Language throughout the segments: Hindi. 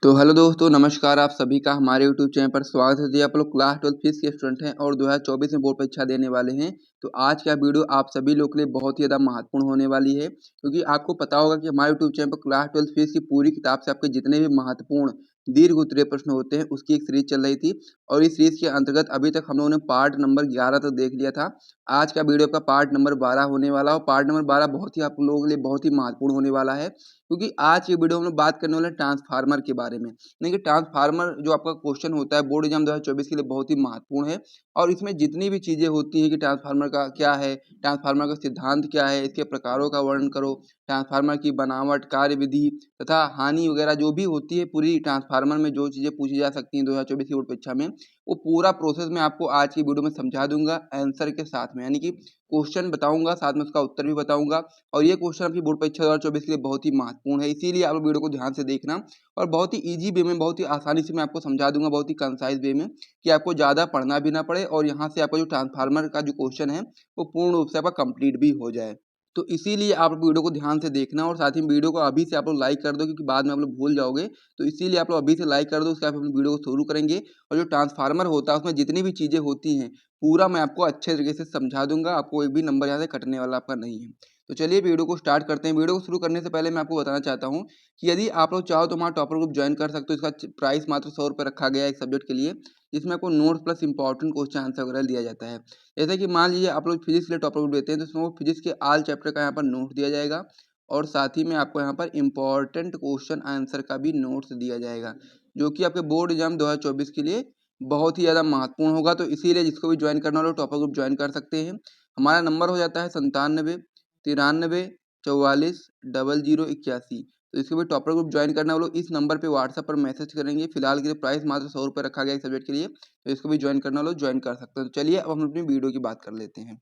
तो हेलो दोस्तों, नमस्कार। आप सभी का हमारे यूट्यूब चैनल पर स्वागत है। जी, आप लोग क्लास 12 फिजिक्स के स्टूडेंट हैं और 2024 में बोर्ड परीक्षा देने वाले हैं। तो आज का वीडियो आप सभी लोग के लिए बहुत ही ज़्यादा महत्वपूर्ण होने वाली है, क्योंकि आपको पता होगा कि हमारे यूट्यूब चैनल पर क्लास 12 फिजिक्स की पूरी किताब से आपके जितने भी महत्वपूर्ण दीर्घ उत्तरीय प्रश्न होते हैं उसकी एक सीरीज चल रही थी। और इस सीरीज के अंतर्गत अभी तक हम लोगों ने पार्ट नंबर 11 तक देख लिया था। आज का वीडियो का पार्ट नंबर 12 होने वाला और पार्ट नंबर 12 बहुत ही आप लोगों के लिए बहुत ही महत्वपूर्ण होने वाला है, क्योंकि आज की वीडियो में बात करने वाले ट्रांसफार्मर के बारे में। देखिए, ट्रांसफार्मर जो आपका क्वेश्चन होता है बोर्ड एग्जाम 2024 के लिए बहुत ही महत्वपूर्ण है। और इसमें जितनी भी चीजें होती हैं कि ट्रांसफार्मर का क्या है, ट्रांसफार्मर का सिद्धांत क्या है, इसके प्रकारों का वर्णन करो, ट्रांसफार्मर की बनावट, कार्यविधि तथा हानि वगैरह जो भी होती है, पूरी ट्रांसफार्मर में जो चीजें पूछी जा सकती हैं 2024 की बोर्ड परीक्षा में, वो पूरा प्रोसेस मैं आपको आज की वीडियो में समझा दूंगा आंसर के साथ में। यानी कि क्वेश्चन बताऊंगा, साथ में उसका उत्तर भी बताऊंगा। और ये क्वेश्चन आपकी बोर्ड परीक्षा 2024 के लिए बहुत ही महत्वपूर्ण है, इसीलिए आप वीडियो को ध्यान से देखना। और बहुत ही ईजी वे में, बहुत ही आसानी से मैं आपको समझा दूंगा, बहुत ही कंसाइज वे में, कि आपको ज़्यादा पढ़ना भी ना पड़े और यहाँ से आपका जो ट्रांसफार्मर का जो क्वेश्चन है वो पूर्ण रूप से आपका कंप्लीट भी हो जाए। तो इसीलिए आप वीडियो को ध्यान से देखना और साथ ही वीडियो को अभी से आप लोग लाइक कर दो, क्योंकि बाद में आप लोग भूल जाओगे। तो इसीलिए आप लोग अभी से लाइक कर दो, उसके बाद हम वीडियो को शुरू करेंगे। और जो ट्रांसफार्मर होता है उसमें जितनी भी चीज़ें होती हैं पूरा मैं आपको अच्छे तरीके से समझा दूंगा, आपको एक भी नंबर यहाँ से कटने वाला आपका नहीं है। तो चलिए वीडियो को स्टार्ट करते हैं। वीडियो को शुरू करने से पहले मैं आपको बताना चाहता हूँ कि यदि आप लोग चाहो तो हमारा टॉपर ग्रुप ज्वाइन कर सकते हो। इसका प्राइस मात्र 100 रुपये रखा गया है एक सब्जेक्ट के लिए, जिसमें आपको notes plus important question answer वगैरह दिया जाता है। जैसे कि मान लीजिए आप लोग फिजिक्स के लिए टॉपर ग्रुप लेते हैं, तो उसमें वो फिजिक्स के आल चैप्टर का यहाँ पर नोट दिया जाएगा और साथ ही में आपको यहाँ पर इंपॉर्टेंट क्वेश्चन आंसर का भी नोट्स दिया जाएगा, जो कि आपके बोर्ड एग्जाम 2024 के लिए बहुत ही ज़्यादा महत्वपूर्ण होगा। तो इसीलिए जिसको भी ज्वाइन करना हो टॉपर ग्रुप ज्वाइन कर सकते हैं। हमारा नंबर हो जाता है 97 93 44 0081। तो इसके भी टॉपर ग्रुप ज्वाइन करना वो लोग इस नंबर पे व्हाट्सएप पर मैसेज करेंगे। फिलहाल के लिए प्राइस मात्र 100 रुपये रखा गया एक सब्जेक्ट के लिए, तो इसको भी ज्वाइन करना वो लोग ज्वाइन कर सकते हैं। तो चलिए अब हम अपनी वीडियो की बात कर लेते हैं।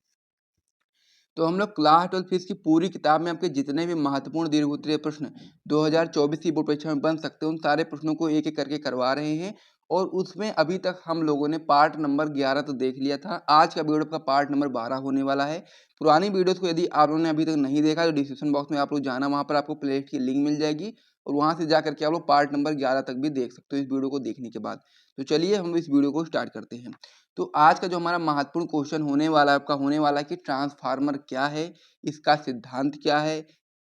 तो हम लोग क्लास 12 फिजिक्स की पूरी किताब में आपके जितने भी महत्वपूर्ण दीर्घ उत्तरीय प्रश्न 2024 की बोर्ड परीक्षा में बन सकते हैं उन सारे प्रश्नों को एक एक करके करवा रहे हैं। और उसमें अभी तक हम लोगों ने पार्ट नंबर 11 तो देख लिया था। आज का वीडियो का पार्ट नंबर 12 होने वाला है। पुरानी वीडियोस को यदि आप लोगों ने अभी तक नहीं देखा तो डिस्क्रिप्शन बॉक्स में आप लोग जाना, वहाँ पर आपको प्लेलिस्ट की लिंक मिल जाएगी और वहाँ से जा करके आप लोग पार्ट नंबर 11 तक भी देख सकते हो इस वीडियो को देखने के बाद। तो चलिए हम इस वीडियो को स्टार्ट करते हैं। तो आज का जो हमारा महत्वपूर्ण क्वेश्चन होने वाला है आपका होने वाला है कि ट्रांसफार्मर क्या है, इसका सिद्धांत क्या है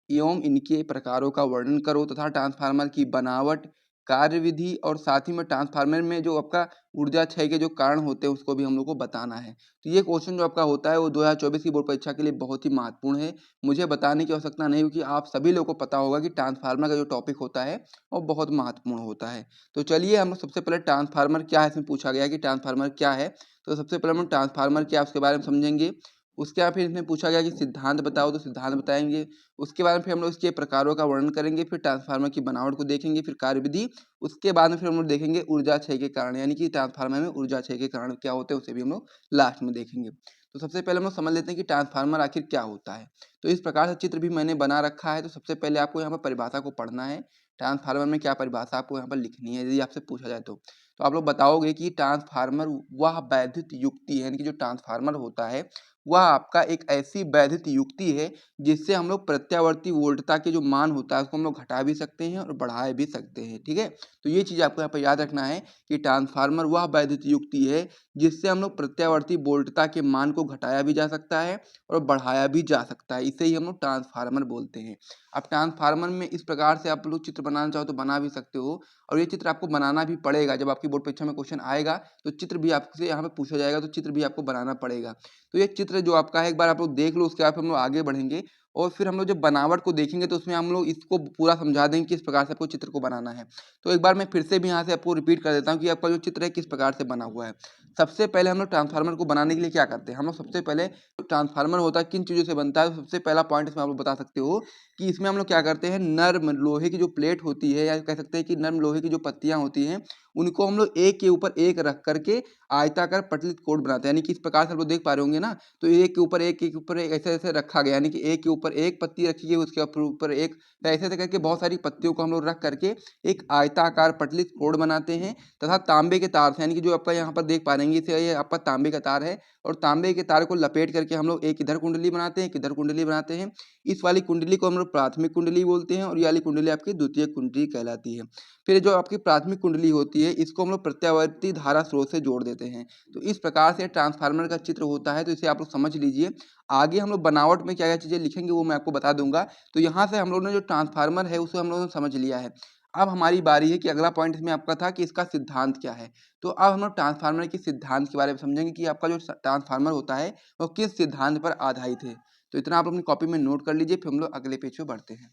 एवं इनके प्रकारों का वर्णन करो, तथा ट्रांसफार्मर की बनावट, कार्यविधि और साथ ही में ट्रांसफार्मर में जो आपका ऊर्जा क्षय के जो कारण होते हैं उसको भी हम लोग को बताना है। तो ये क्वेश्चन जो आपका होता है वो 2024 की बोर्ड परीक्षा के लिए बहुत ही महत्वपूर्ण है। मुझे बताने की आवश्यकता नहीं, क्योंकि आप सभी लोगों को पता होगा कि ट्रांसफार्मर का जो टॉपिक होता है वो बहुत महत्वपूर्ण होता है। तो चलिए हम लोग सबसे पहले ट्रांसफार्मर क्या है, इसमें पूछा गया है कि ट्रांसफार्मर क्या है। तो सबसे पहले हम ट्रांसफार्मर क्या है उसके बारे में समझेंगे। उसके बाद फिर इसमें पूछा गया कि सिद्धांत बताओ, तो सिद्धांत बताएंगे। उसके बाद में फिर हम लोग इसके प्रकारों का वर्णन करेंगे, फिर ट्रांसफार्मर की बनावट को देखेंगे, फिर कार्यविधि। उसके बाद में फिर हम लोग देखेंगे ऊर्जा क्षय के कारण, यानी कि ट्रांसफार्मर में ऊर्जा क्षय के कारण क्या होते हैं उसे भी हम लोग लास्ट में देखेंगे। तो सबसे पहले हम लोग समझ लेते हैं कि ट्रांसफार्मर आखिर क्या होता है। तो इस प्रकार से चित्र भी मैंने बना रखा है। तो सबसे पहले आपको यहाँ पर परिभाषा को पढ़ना है। ट्रांसफार्मर में क्या परिभाषा आपको यहाँ पर लिखनी है यदि आपसे पूछा जाए तो आप लोग बताओगे कि ट्रांसफार्मर वह वैद्युत युक्ति है, यानी कि जो ट्रांसफार्मर होता है वह आपका एक ऐसी वैद्युत युक्ति है जिससे हम लोग प्रत्यावर्ती वोल्टता के जो मान होता है उसको हम लोग घटा भी सकते हैं और बढ़ा भी सकते हैं। ठीक है, तो ये चीज़ आपको यहाँ पर याद रखना है कि ट्रांसफार्मर वह वैद्युत युक्ति है जिससे हम लोग प्रत्यावर्ती वोल्टता के मान को घटाया भी जा सकता है और बढ़ाया भी जा सकता है। इसे ही हम लोग ट्रांसफार्मर बोलते हैं। अब ट्रांसफार्मर में इस प्रकार से आप लोग चित्र बनाना चाहो तो बना भी सकते हो, और ये चित्र आपको बनाना भी पड़ेगा। जब आपकी बोर्ड परीक्षा में क्वेश्चन आएगा तो चित्र भी आपसे यहाँ पे पूछा जाएगा, तो चित्र भी आपको बनाना पड़ेगा। तो ये चित्र जो आपका है एक बार आप लोग देख लो, उसके बाद हम लोग आगे बढ़ेंगे और फिर हम लोग जब बनावट को देखेंगे तो उसमें हम लोग इसको पूरा समझा देंगे किस प्रकार से आपको चित्र को बनाना है। तो एक बार मैं फिर से भी यहाँ से आपको रिपीट कर देता हूँ कि आपका जो चित्र है किस प्रकार से बना हुआ है। सबसे पहले हम लोग ट्रांसफार्मर को बनाने के लिए क्या करते हैं, हम लोग सबसे पहले ट्रांसफार्मर होता है किन चीज़ों से बनता है। तो सबसे पहला पॉइंट इसमें आप लोग बता सकते हो कि इसमें हम लोग क्या करते हैं, नर्म लोहे की जो प्लेट होती है या कह सकते हैं कि नर्म लोहे की जो पत्तियां होती हैं उनको हम लोग एक के ऊपर एक रख करके आयताकार पतलित कोट बनाते हैं। यानी कि इस प्रकार से आप लोग देख पा रहे होंगे ना, तो एक के ऊपर एक ऐसे ऐसे रखा गया, यानी कि एक के ऊपर एक पत्ती रखी गई, उसके ऊपर एक, तो ऐसे करके बहुत सारी पत्तियों को हम लोग रख करके एक आयताकार पटलित कोड बनाते हैं तथा तांबे के तार से, यानी कि जो आपका यहाँ पर देख पा रहे हैं इसे, ये आपका तांबे का तार है और तांबे के तार को लपेट करके हम लोग एक इधर कुंडली बनाते हैं, एक इधर कुंडली बनाते हैं। इस वाली कुंडली को हम लोग प्राथमिक कुंडली बोलते हैं और ये वाली कुंडली आपकी द्वितीयक कुंडली कहलाती है। फिर जो आपकी प्राथमिक कुंडली होती है इसको हम लोग प्रत्यावर्ती धारा स्रोत से जोड़ देते हैं। तो इस प्रकार से ट्रांसफार्मर का चित्र होता है, तो इसे आप लोग समझ लीजिए। आगे हम लोग बनावट में क्या क्या चीज़ें लिखेंगे वो मैं आपको बता दूंगा। तो यहाँ से हम लोगों ने जो ट्रांसफार्मर है उसे हम लोगों ने समझ लिया है। अब हमारी बारी है कि अगला पॉइंट इसमें आपका था कि इसका सिद्धांत क्या है। तो अब हम लोग ट्रांसफार्मर के सिद्धांत के बारे में समझेंगे कि आपका जो ट्रांसफार्मर होता है वो किस सिद्धांत पर आधारित है। तो इतना आप अपनी कॉपी में नोट कर लीजिए, फिर हम लोग अगले पेज पे बढ़ते हैं।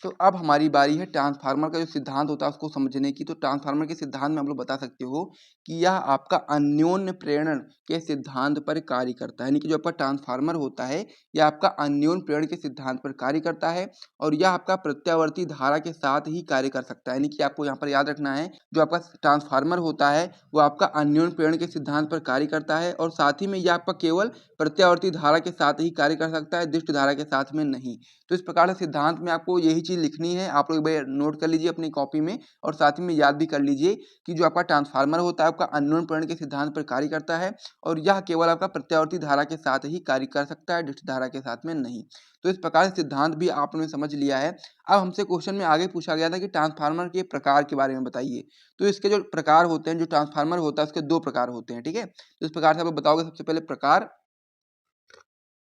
तो अब हमारी बारी है ट्रांसफार्मर का जो सिद्धांत होता है उसको समझने की। तो ट्रांसफार्मर के सिद्धांत में आप लोग बता सकते हो कि यह आपका अन्योन्य प्रेरण के सिद्धांत पर कार्य करता है, यानी कि जो आपका ट्रांसफार्मर होता है यह आपका अन्योन्य प्रेरण के सिद्धांत पर कार्य करता है और यह आपका प्रत्यावर्ती धारा के साथ ही कार्य कर सकता है। यानी कि आपको यहाँ पर याद रखना है, जो आपका ट्रांसफार्मर होता है वो आपका अन्योन्य प्रेरण के सिद्धांत पर कार्य करता है और साथ ही में यह आपका केवल प्रत्यावर्ती धारा के साथ ही कार्य कर सकता है, दिष्ट धारा के साथ में नहीं। तो इस प्रकार से सिद्धांत में आपको यही चीज़ लिखनी है, आप लोग एक बार नोट कर लीजिए अपनी कॉपी में और साथ ही में याद भी कर लीजिए कि जो आपका ट्रांसफार्मर होता है आपका अन्योन्य प्रेरण के सिद्धांत पर कार्य करता है और यह केवल आपका प्रत्यावर्ती धारा के साथ ही कार्य कर सकता है, दिष्ट धारा के साथ में नहीं। तो इस प्रकार से सिद्धांत भी आपने समझ लिया है। अब हमसे क्वेश्चन में आगे पूछा गया था कि ट्रांसफार्मर के प्रकार के बारे में बताइए। तो इसके जो प्रकार होते हैं, जो ट्रांसफार्मर होता है उसके दो प्रकार होते हैं, ठीक है। तो इस प्रकार से आप लोग बताओगे सबसे पहले प्रकार,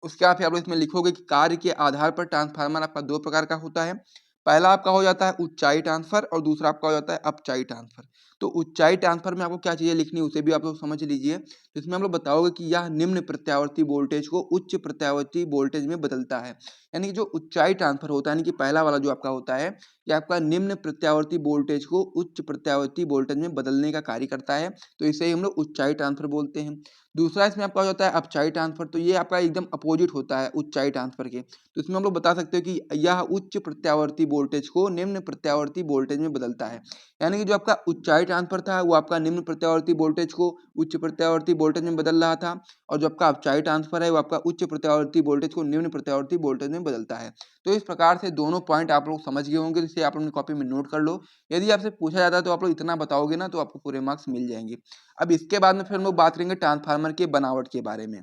उसके बाद फिर आप लोग इसमें लिखोगे कि कार्य के आधार पर ट्रांसफार्मर आपका दो प्रकार का होता है। पहला आपका हो जाता है ऊंचाई ट्रांसफर और दूसरा आपका हो जाता है अपचाई ट्रांसफर। तो ऊंचाई ट्रांसफर में आपको क्या चीजें लिखनी है उसे भी आप लोग समझ लीजिए। तो इसमें हम लोग बताओगे कि यह निम्न प्रत्यावर्ती वोल्टेज को उच्च प्रत्यावर्ती वोल्टेज में बदलता है। यानी कि जो ऊंचाई ट्रांसफर होता है, यानी कि पहला वाला जो आपका होता है यह आपका निम्न प्रत्यावर्ती वोल्टेज को उच्च प्रत्यावर्ती वोल्टेज में बदलने का कार्य करता है, तो इसे ही हम लोग ऊंचाई ट्रांसफर बोलते हैं। दूसरा इसमें आपका हो जाता है अपचाई ट्रांसफर, तो ये आपका एकदम अपोजिट होता है ऊंचाई ट्रांसफर के। तो इसमें हम लोग बता सकते हो कि यह उच्च प्रत्यावर्ती वोल्टेज को निम्न प्रत्यावर्ती वोल्टेज में बदलता है। यानी कि जो आपका ऊंचाई ट्रांसफर था वो आपका निम्न प्रत्यावर्ती वोल्टेज को उच्च प्रत्यावर्ती वोल्टेज में बदल रहा था और जो आपका अपचाई ट्रांसफर है वो आपका उच्च प्रत्यावर्ती वोल्टेज को निम्न प्रत्यावर्ती वोल्टेज में बदलता है। तो इस प्रकार से दोनों पॉइंट आप लोग समझ गए होंगे, जिसे आप अपनी कॉपी में नोट कर लो। यदि आपसे पूछा जाता है तो आप लोग इतना बताओगे ना तो आपको पूरे मार्क्स मिल जाएंगे। अब इसके बाद में फिर हम लोग बात करेंगे ट्रांसफार्मर के बनावट के बारे में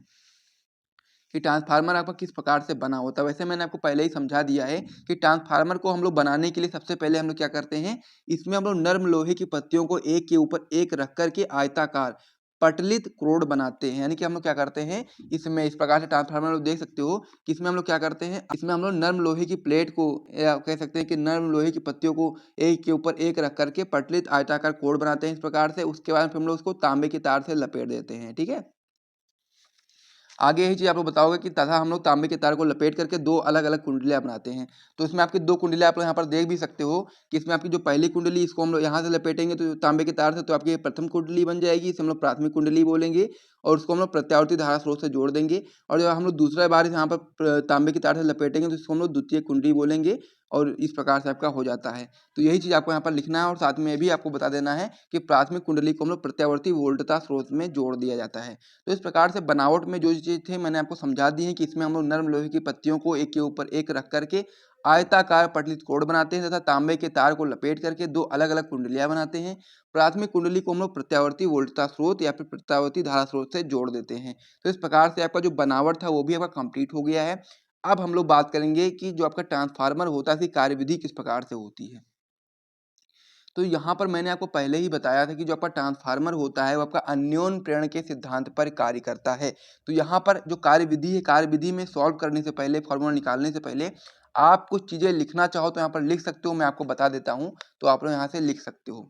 कि ट्रांसफार्मर आपका किस प्रकार से बना होता है। वैसे मैंने आपको पहले ही समझा दिया है कि ट्रांसफार्मर को हम लोग बनाने के लिए सबसे पहले हम लोग क्या करते हैं, इसमें हम लोग नर्म लोहे की पत्तियों को एक के ऊपर एक रख करके आयताकार पटलित क्रोड बनाते हैं। यानी कि हम लोग क्या करते हैं इसमें, इस प्रकार से ट्रांसफार्मर लोग देख सकते हो कि इसमें हम लोग क्या करते हैं, इसमें हम लोग नर्म लोहे की प्लेट को या कह सकते हैं कि नर्म लोहे की पत्तियों को एक के ऊपर एक रख करके पटलित आयताकार कोड बनाते हैं इस प्रकार से। उसके बाद फिर हम लोग उसको तांबे के तार से लपेट देते हैं, ठीक है। आगे यही चीज़ आप लोग बताओगे कि तथा हम लोग तांबे के तार को लपेट करके दो अलग अलग कुंडलियाँ बनाते हैं। तो इसमें आपकी दो कुंडलियाँ आप लोग यहाँ पर देख भी सकते हो कि इसमें आपकी जो पहली कुंडली इसको हम लोग यहाँ से लपेटेंगे तो तांबे के तार से, तो आपकी प्रथम कुंडली बन जाएगी, इसे हम लोग प्राथमिक कुंडली बोलेंगे और उसको हम लोग प्रत्यावर्ती धारा स्रोत से जोड़ देंगे। और जब हम लोग दूसरा बार यहाँ पर तांबे के तार से लपेटेंगे तो इसको हम लोग द्वितीय कुंडली बोलेंगे और इस प्रकार से आपका हो जाता है। तो यही चीज़ आपको यहाँ पर लिखना है और साथ में ये भी आपको बता देना है कि प्राथमिक कुंडली को हम लोग प्रत्यावर्ती वोल्टता स्रोत में जोड़ दिया जाता है। तो इस प्रकार से बनावट में जो चीज़ थे मैंने आपको समझा दी है कि इसमें हम लोग नर्म लोहे की पत्तियों को एक के ऊपर एक रख करके आयताकार पटलित कोड बनाते हैं तथा तांबे के तार को लपेट करके दो अलग अलग कुंडलियां बनाते हैं। प्राथमिक कुंडली को हम लोग प्रत्यावर्ती वोल्टता स्रोत या फिर प्रत्यावर्ती धारा स्रोत से जोड़ देते हैं। तो इस प्रकार से आपका जो बनावट था वो भी आपका कंप्लीट हो गया है। अब हम लोग बात करेंगे कि जो आपका ट्रांसफार्मर होता है इसकी कार्यविधि किस प्रकार से होती है। तो यहाँ पर मैंने आपको पहले ही बताया था कि जो आपका ट्रांसफार्मर होता है वो आपका अन्योन्य प्रेरण के सिद्धांत पर कार्य करता है। तो यहाँ पर जो कार्यविधि है, कार्यविधि में सॉल्व करने से पहले, फॉर्मूला निकालने से पहले आप कुछ चीज़ें लिखना चाहो तो यहाँ पर लिख सकते हो, मैं आपको बता देता हूँ तो आप लोग यहाँ से लिख सकते हो।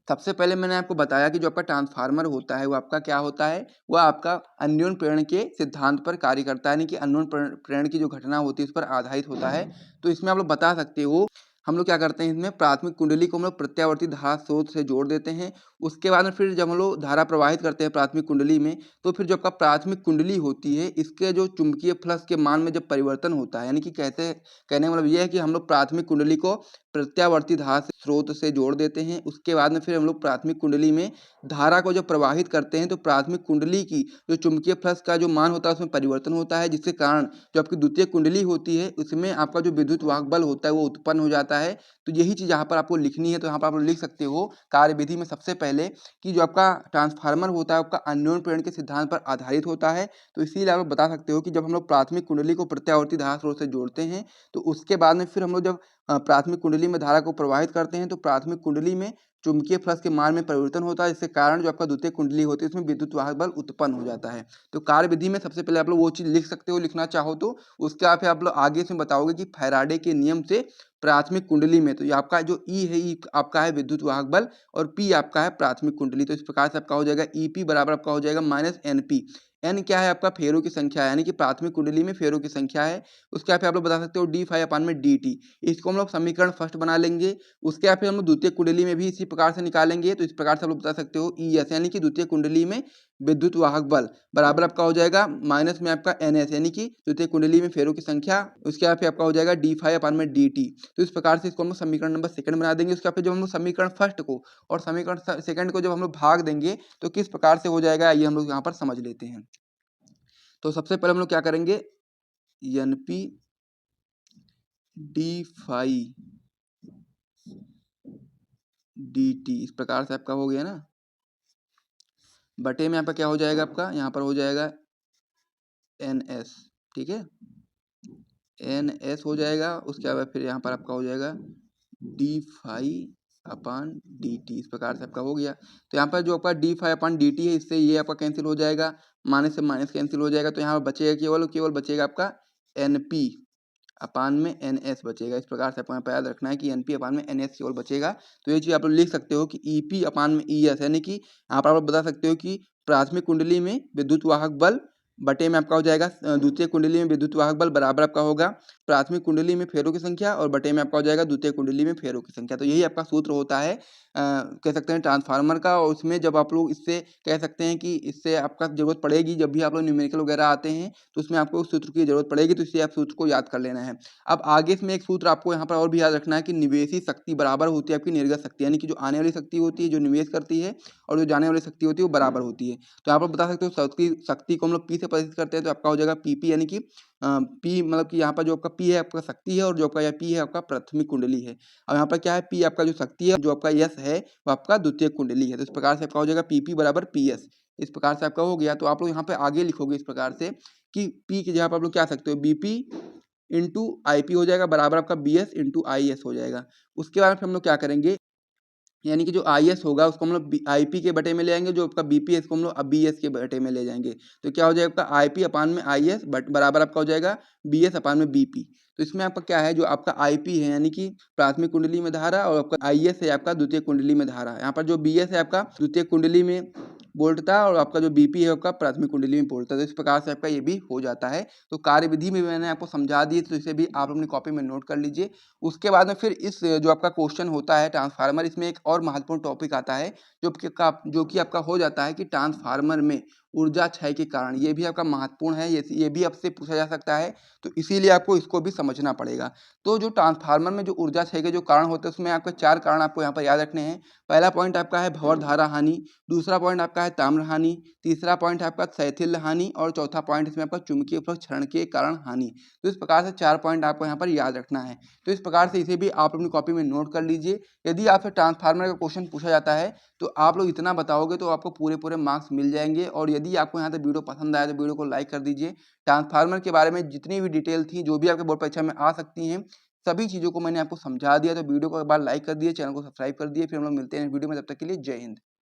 सबसे पहले मैंने आपको बताया कि जो आपका ट्रांसफार्मर होता है वो आपका क्या होता है, वह आपका अन्योन्य प्रेरण के सिद्धांत पर कार्य करता है, यानी कि अन्योन्य प्रेरण की जो घटना होती है उस पर आधारित होता है। तो इसमें आप लोग बता सकते हो हम लोग क्या करते हैं, इसमें प्राथमिक कुंडली को हम लोग प्रत्यावर्ती धारा स्रोत से जोड़ देते हैं। उसके बाद में फिर जब हम लोग धारा प्रवाहित करते हैं प्राथमिक कुंडली में, तो फिर जो आपका प्राथमिक कुंडली होती है इसके जो चुंबकीय फ्लक्स के मान में जब परिवर्तन होता है, यानी कि कहने का मतलब ये है कि हम लोग प्राथमिक कुंडली को प्रत्यावर्ती धारा से स्रोत से जोड़ देते हैं। उसके बाद में फिर हम लोग प्राथमिक कुंडली में धारा को जब प्रवाहित करते हैं तो प्राथमिक कुंडली की जो चुंबकीय फ्लक्स का जो मान होता है उसमें परिवर्तन होता है, जिसके कारण जो आपकी द्वितीय कुंडली होती है उसमें आपका जो विद्युत वाहक बल होता है वो उत्पन्न हो जाता है। तो यही चीज़ यहाँ पर आपको लिखनी है, तो यहाँ पर आप लोग लिख सकते हो कार्यविधि में सबसे पहले कि जो आपका ट्रांसफार्मर होता है आपका अन्योन्य प्रेरण के सिद्धांत पर आधारित होता है। तो इसीलिए आप लोग बता सकते हो कि जब हम लोग प्राथमिक कुंडली को प्रत्यावर्ती धारा स्रोत से जोड़ते हैं तो उसके बाद में फिर हम लोग जब प्राथमिक कुंडली में धारा को प्रवाहित करते हैं तो प्राथमिक कुंडली में चुंबकीय फ्लक्स के मान में परिवर्तन होता है, जिसके कारण जो आपका द्वितीय कुंडली होती है उसमें विद्युत वाहक बल उत्पन्न हो जाता है। तो कार्यविधि में सबसे पहले आप लोग वो चीज़ लिख सकते हो, लिखना चाहो तो। उसके बाद फिर आप लोग आगे इसमें बताओगे कि फैराडे के नियम से प्राथमिक कुंडली में, तो ये आपका जो ई है, ई आपका है विद्युत वाहक बल और पी आपका है प्राथमिक कुंडली। तो इस प्रकार से आपका हो जाएगा ईपी बराबर आपका हो जाएगा माइनस एनपी। एन क्या है आपका फेरों की संख्या है, यानी कि प्राथमिक कुंडली में फेरों की संख्या है। उसके बाद फिर आप लोग बता सकते हो डी फाई अपान में डी टी। इसको हम लोग समीकरण फर्स्ट बना लेंगे। उसके बाद फिर हम लोग द्वितीय कुंडली में भी इसी प्रकार से निकालेंगे। तो इस प्रकार से आप लोग बता सकते हो ई एस, यानी कि द्वितीय कुंडली में विद्युत वाहक बल बराबर आपका हो जाएगा माइनस में आपका एन एस, यानी कि द्वितीय कुंडली में फेरों की संख्या। उसके बाद फिर आपका हो जाएगा डी फाई अपान में डी टी। तो इस प्रकार से इसको हम लोग समीकरण नंबर सेकंड बना देंगे। उसके बाद फिर जब हम लोग समीकरण फर्स्ट को और समीकरण सेकंड को जब हम लोग भाग देंगे तो किस प्रकार से हो जाएगा, ये हम लोग यहाँ पर समझ लेते हैं। तो सबसे पहले हम लोग क्या करेंगे, N P D phi D T, इस प्रकार से आपका हो गया ना, बटे में यहाँ पर क्या हो जाएगा आपका, यहाँ पर हो जाएगा एन एस, ठीक है, एन एस हो जाएगा। उसके बाद फिर यहाँ पर आपका हो जाएगा डी फाई अपान डी टी, इस प्रकार से आपका हो गया। तो यहाँ पर जो आपका डी फाई अपान डी टी है इससे ये आपका कैंसिल हो जाएगा, माइनस से माइनस कैंसिल हो जाएगा। तो यहाँ पर बचेगा केवल बचेगा आपका एन पी अपान में एन एस बचेगा। इस प्रकार से आपको यहाँ पर याद रखना है कि एन पी अपान में एन एस केवल बचेगा। तो ये चीज़ आप लोग लिख सकते हो कि ई पी अपान में ई एस, यानी कि यहाँ पर आप बता सकते हो कि प्राथमिक कुंडली में विद्युत वाहक बल बटे में आपका हो जाएगा द्वितीय कुंडली में विद्युत वाहक बल बराबर आपका होगा प्राथमिक कुंडली में फेरों की संख्या और बटे में आपका हो जाएगा द्वितीय कुंडली में फेरों की संख्या। तो यही आपका सूत्र होता है कह सकते हैं ट्रांसफार्मर का। और उसमें जब आप लोग इससे कह सकते हैं कि इससे आपका जरूरत पड़ेगी, जब भी आप लोग न्यूमेरिकल वगैरह आते हैं तो उसमें आपको उस सूत्र की जरूरत पड़ेगी, तो इसलिए आप सूत्र को याद कर लेना है। अब आगे इसमें एक सूत्र आपको यहाँ पर और भी याद रखना है कि निवेशी शक्ति बराबर होती है आपकी निर्गत शक्ति, यानी कि जो आने वाली शक्ति होती है जो निवेश करती है और जो जाने वाली शक्ति होती है वो बराबर होती है। तो यहाँ पर बता सकते हो शक्ति को हम लोग पी से परिचित करते हैं, तो आपका हो जाएगा पीपी, यानी कि पी मतलब कि यहाँ पर जो आपका पी है आपका शक्ति है और जो आपका यह पी है आपका प्राथमिक कुंडली है। और यहाँ पर क्या है, पी आपका जो शक्ति है, जो आपका यस है वो आपका द्वितीय कुंडली है। तो इस प्रकार से आपका हो जाएगा पीपी बराबर पी एस। इस प्रकार से आपका हो गया। तो आप लोग यहाँ पे आगे लिखोगे इस प्रकार से कि पी की जगह पर आप लोग क्या सकते हो, बीपी इंटू आई पी हो जाएगा बराबर आपका B S into I S हो जाएगा। उसके बाद फिर हम लोग क्या करेंगे, यानी कि जो आई एस होगा उसको हम लोग आई पी के बटे में ले आएंगे, जो आपका बी पी एस को हम लोग बी एस के बटे में ले जाएंगे। तो क्या हो जाएगा आपका आई पी अपान में आई एस बराबर आपका हो जाएगा बी एस अपान में बी पी। तो इसमें आपका क्या है, जो आपका आई पी है यानी कि प्राथमिक कुंडली में धारा और आपका आई एस है आपका द्वितीय कुंडली में धारा। यहाँ पर जो बी एस है आपका द्वितीय कुंडली में वोल्टता और आपका जो बीपी है आपका प्राथमिक कुंडली में वोल्टता। तो इस प्रकार से आपका ये भी हो जाता है। तो कार्यविधि में मैंने आपको समझा दी, तो इसे भी आप अपनी कॉपी में नोट कर लीजिए। उसके बाद में फिर इस जो आपका क्वेश्चन होता है ट्रांसफार्मर, इसमें एक और महत्वपूर्ण टॉपिक आता है जो कि आपका हो जाता है कि ट्रांसफार्मर में ऊर्जा क्षय के कारण, ये भी आपका महत्वपूर्ण है, ये भी आपसे पूछा जा सकता है। तो इसीलिए आपको इसको भी समझना पड़ेगा। तो जो ट्रांसफार्मर में जो ऊर्जा क्षय के जो कारण होते हैं उसमें आपके 4 कारण आपको यहाँ पर याद रखने हैं। पहला पॉइंट आपका है भंवर धारा हानि, दूसरा पॉइंट आपका है ताम्र हानि, तीसरा पॉइंट है आपका शैथिल्य हानि और चौथा पॉइंट इसमें आपका चुंबकीय फ्लक्स क्षरण के कारण हानि। तो इस प्रकार से 4 पॉइंट आपको यहाँ पर याद रखना है। तो इस प्रकार से इसे भी आप अपनी कॉपी में नोट कर लीजिए। यदि आपसे ट्रांसफार्मर का क्वेश्चन पूछा जाता है तो आप लोग इतना बताओगे तो आपको पूरे मार्क्स मिल जाएंगे। और यदि आपको यहाँ तक वीडियो पसंद आया तो वीडियो को लाइक कर दीजिए। ट्रांसफार्मर के बारे में जितनी भी डिटेल थी, जो भी आपके बोर्ड परीक्षा में आ सकती हैं, सभी चीज़ों को मैंने आपको समझा दिया। तो वीडियो को एक बार लाइक कर दिए, चैनल को सब्सक्राइब कर दिए। फिर हम लोग मिलते हैं वीडियो में, तब तक के लिए जय हिंद।